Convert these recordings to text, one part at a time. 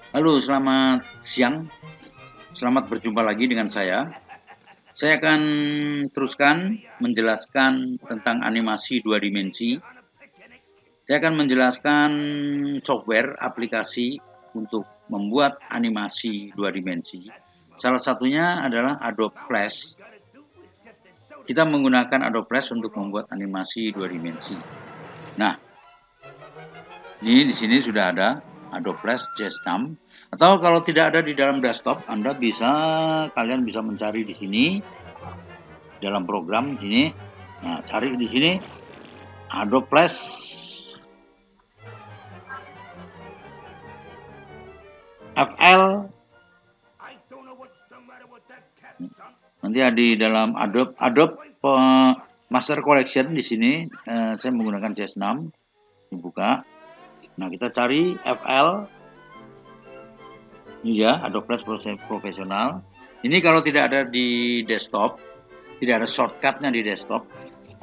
Halo, selamat siang. Selamat berjumpa lagi dengan saya. Saya akan teruskan menjelaskan tentang animasi dua dimensi. Saya akan menjelaskan software aplikasi untuk membuat animasi dua dimensi. Salah satunya adalah Adobe Flash. Kita menggunakan Adobe Flash untuk membuat animasi dua dimensi. Nah, ini di sini sudah ada Adobe Flash CS6. Atau kalau tidak ada di dalam desktop, kalian bisa mencari di sini dalam program di sini. Nah, cari di sini Adobe Flash FL. Nanti ada di dalam Adobe Master Collection di sini. Saya menggunakan CS6. Dibuka. Nah, kita cari FL. Ini ya, Adobe Flash Professional. Ini kalau tidak ada di desktop, tidak ada shortcutnya di desktop,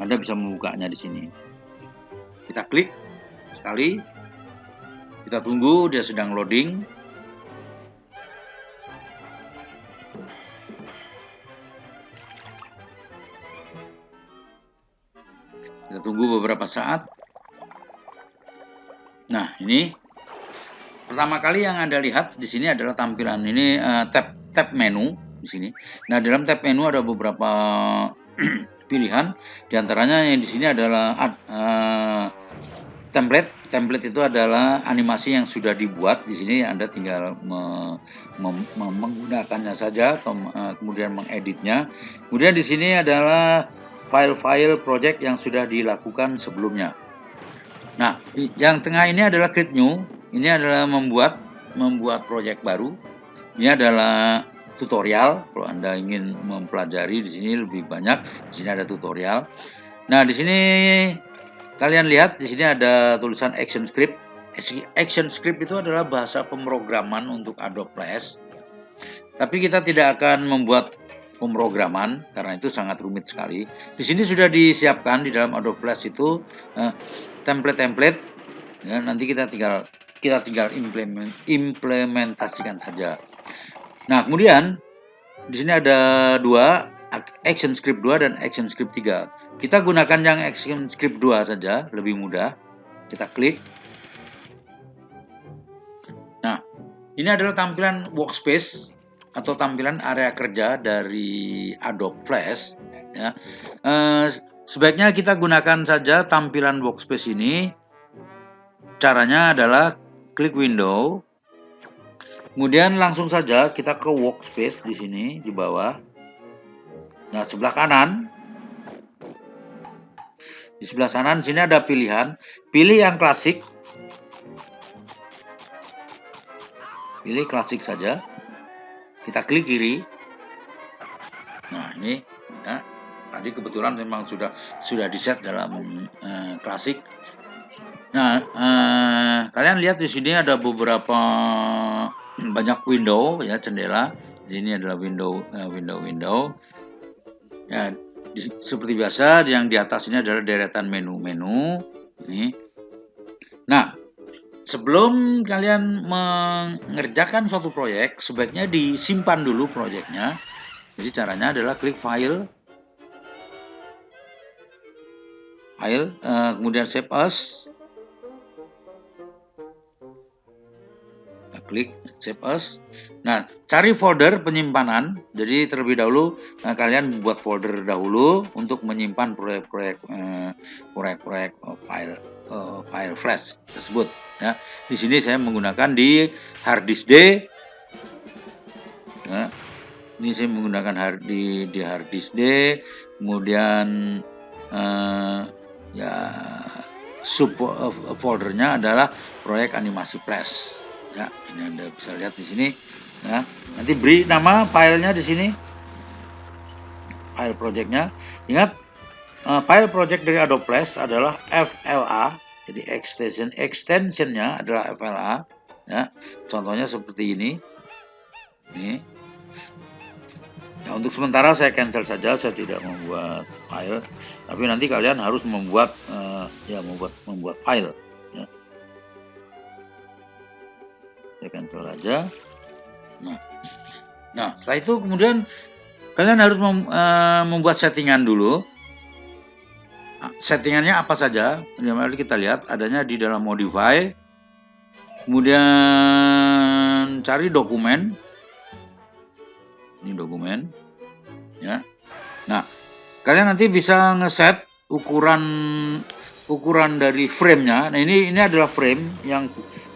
Anda bisa membukanya di sini. Kita klik sekali, kita tunggu, dia sedang loading. Kita tunggu beberapa saat. Nah, ini pertama kali yang Anda lihat di sini adalah tampilan ini tab menu di sini. Nah, dalam tab menu ada beberapa pilihan. Di antaranya yang di sini adalah template. Template itu adalah animasi yang sudah dibuat. Di sini Anda tinggal menggunakannya saja atau kemudian mengeditnya. Kemudian di sini adalah file-file project yang sudah dilakukan sebelumnya. Nah, yang tengah ini adalah create new. Ini adalah membuat project baru. Ini adalah tutorial. Kalau Anda ingin mempelajari di sini lebih banyak, di sini ada tutorial. Nah, di sini kalian lihat di sini ada tulisan Action Script. Action Script itu adalah bahasa pemrograman untuk Adobe Flash. Tapi kita tidak akan membuat pemrograman karena itu sangat rumit sekali. Di sini sudah disiapkan di dalam Adobe Flash itu template-template. Ya, nanti kita tinggal implementasikan saja. Nah, kemudian di sini ada dua, Action Script 2 dan Action Script 3. Kita gunakan yang Action Script 2 saja, lebih mudah. Kita klik. Nah, ini adalah tampilan workspace atau tampilan area kerja dari Adobe Flash. Ya. Sebaiknya kita gunakan saja tampilan workspace ini. Caranya adalah klik window, kemudian langsung saja kita ke workspace di sini di bawah. Nah, sebelah kanan, di sebelah kanan sini ada pilihan, pilih yang klasik, pilih klasik saja. Kita klik kiri. Nah, ini ya, tadi kebetulan memang sudah di set dalam klasik. Nah, kalian lihat di sini ada beberapa banyak window ya, jendela. Ini adalah window. Ya, seperti biasa yang di atas ini adalah deretan menu-menu. Ini. Nah, sebelum kalian mengerjakan suatu proyek, sebaiknya disimpan dulu proyeknya. Jadi caranya adalah klik file, kemudian save as. Klik save as. Nah, cari folder penyimpanan. Jadi terlebih dahulu kalian buat folder dahulu untuk menyimpan proyek-proyek file flash tersebut. Ya, di sini saya menggunakan di hard disk D. Ya, ini saya menggunakan di hard disk D. Kemudian ya sub foldernya adalah proyek animasi flash. Ya, ini Anda bisa lihat di sini. Ya, nanti beri nama filenya di sini. File projectnya. Ingat, file project dari Adobe Flash adalah FLA. Jadi extensionnya adalah FLA. Ya, contohnya seperti ini. Ini. Ya, untuk sementara saya cancel saja, saya tidak membuat file. Tapi nanti kalian harus membuat membuat file. Ya. saya cancel aja. Nah, setelah itu kemudian kalian harus membuat settingan dulu. Settingannya apa saja? Mari kita lihat, adanya di dalam modify. Kemudian cari dokumen. Ini dokumen, ya. Nah, kalian nanti bisa ngeset ukuran dari frame-nya. Nah, ini adalah frame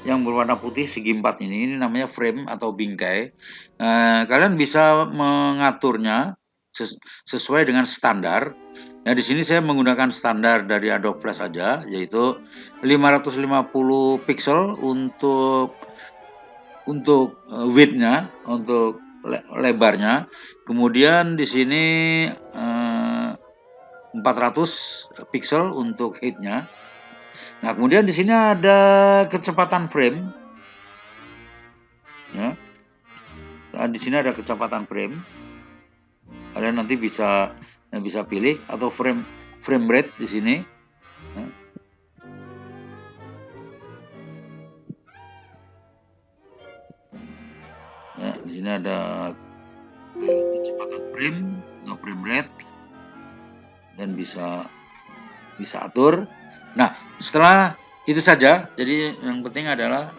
yang berwarna putih segi 4 ini namanya frame atau bingkai. Kalian bisa mengaturnya sesuai dengan standar. Nah, di sini saya menggunakan standar dari Adobe Flash aja, yaitu 550 pixel untuk width-nya, untuk lebarnya. Kemudian di sini 400 pixel untuk height-nya. Nah, kemudian di sini ada kecepatan frame. Ya. Nah, di sini ada kecepatan frame. Kalian nanti bisa pilih atau frame rate di sini. Ya, di sini ada kecepatan frame atau frame rate dan bisa atur. Nah, setelah itu saja, jadi yang penting adalah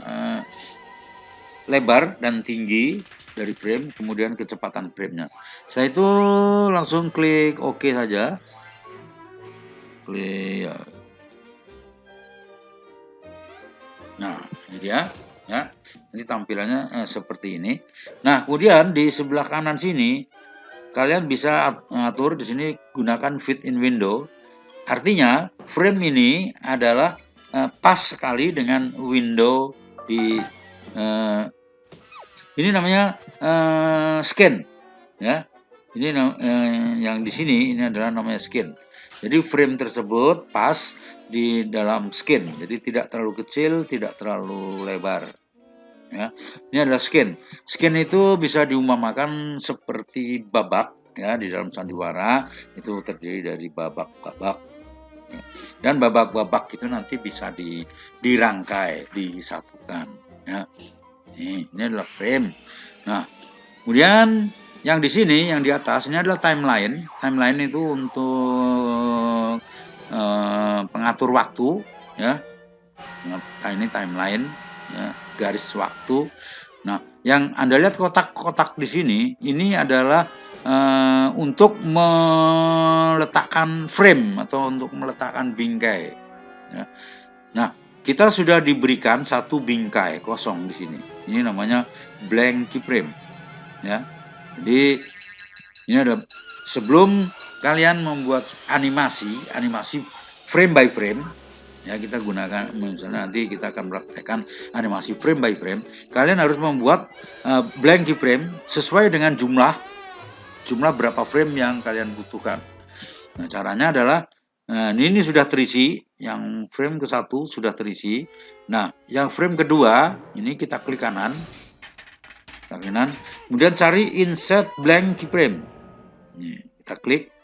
lebar dan tinggi dari frame, kemudian kecepatan frame-nya. Setelah itu langsung klik OK saja. Klik. Nah, ini dia. Ya, ini tampilannya seperti ini. Nah, kemudian di sebelah kanan sini kalian bisa atur di sini gunakan fit in window. Artinya frame ini adalah pas sekali dengan window di ini namanya scan, ya. Ini yang di sini ini adalah namanya scan. Jadi frame tersebut pas di dalam scan. Jadi tidak terlalu kecil, tidak terlalu lebar. Ya, ini adalah scan. Scan itu bisa diumpamakan seperti babak, ya, di dalam sandiwara itu terdiri dari babak-babak. Dan babak-babak itu nanti bisa dirangkai, disatukan. Ya. Ini adalah frame. Nah, kemudian yang di sini, yang di atas ini adalah timeline. Timeline itu untuk pengatur waktu, ya. Nah, ini timeline, ya, garis waktu. Nah, yang Anda lihat kotak-kotak di sini, ini adalah untuk meletakkan frame atau untuk meletakkan bingkai. Ya. Nah, kita sudah diberikan satu bingkai kosong di sini. Ini namanya blank keyframe. Ya, jadi ini ada sebelum kalian membuat animasi frame by frame. Ya, kita gunakan misalnya nanti kita akan praktekkan animasi frame by frame. Kalian harus membuat blank keyframe sesuai dengan jumlah berapa frame yang kalian butuhkan. Nah, caranya adalah ini sudah terisi, yang frame ke-1 sudah terisi. Nah, yang frame kedua ini kita klik kanan, kemudian cari insert blank keyframe. Ini kita klik,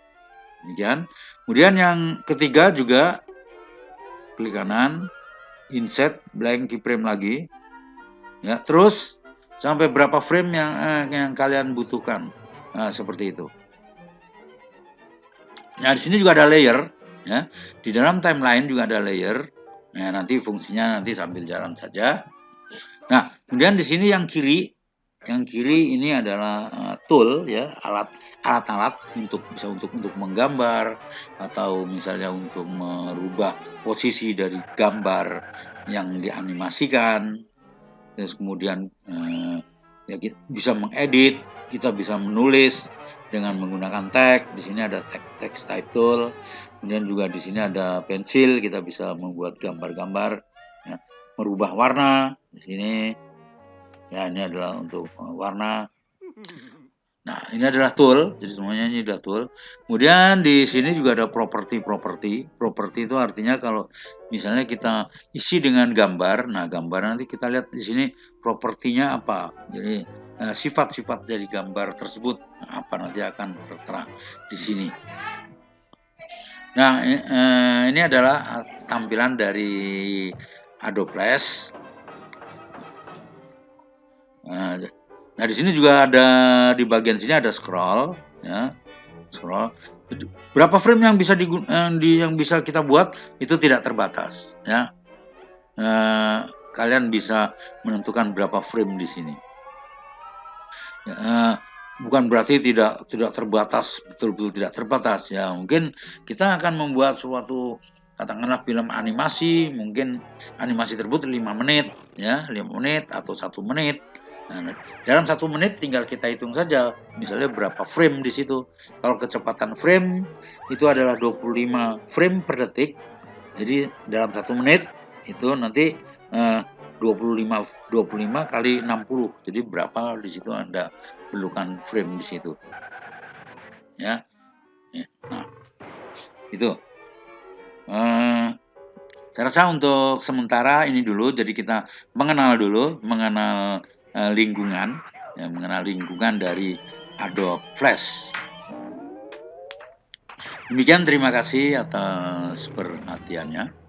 demikian. Kemudian yang ketiga juga klik kanan, insert blank keyframe lagi, ya. Terus sampai berapa frame yang kalian butuhkan, nah, seperti itu. Nah, di sini juga ada layer, ya. Di dalam timeline juga ada layer. Nah, nanti fungsinya nanti sambil jalan saja. Nah, kemudian di sini yang kiri ini adalah tool, ya, alat-alat untuk menggambar atau misalnya untuk merubah posisi dari gambar yang dianimasikan. Terus kemudian ya, kita bisa mengedit, kita bisa menulis dengan menggunakan tag. Di sini ada text type tool. Kemudian juga di sini ada pensil, kita bisa membuat gambar-gambar, ya, merubah warna di sini. Ya, ini adalah untuk warna. Nah, ini adalah tool, jadi semuanya ini adalah tool. Kemudian di sini juga ada properti. Properti itu artinya kalau misalnya kita isi dengan gambar, nah gambar nanti kita lihat di sini propertinya apa. Jadi sifat-sifat dari gambar tersebut apa nanti akan tertera di sini. Nah, ini adalah tampilan dari Adobe Flash. Nah, di sini juga ada, di bagian sini ada scroll, ya, scroll. Berapa frame yang bisa kita buat itu tidak terbatas, ya. Kalian bisa menentukan berapa frame di sini. Bukan berarti tidak terbatas, betul-betul tidak terbatas, ya. Mungkin kita akan membuat suatu, katakanlah film animasi, mungkin animasi tersebut 5 menit, ya, 5 menit atau 1 menit. Nah, dalam 1 menit tinggal kita hitung saja, misalnya berapa frame di situ. Kalau kecepatan frame itu adalah 25 frame per detik, jadi dalam 1 menit itu nanti 25 kali 60, jadi berapa di situ Anda perlukan frame di situ, ya. Nah, itu. Saya rasa untuk sementara ini dulu, jadi kita mengenal lingkungan, ya, mengenal lingkungan dari Adobe Flash. Demikian, terima kasih atas perhatiannya.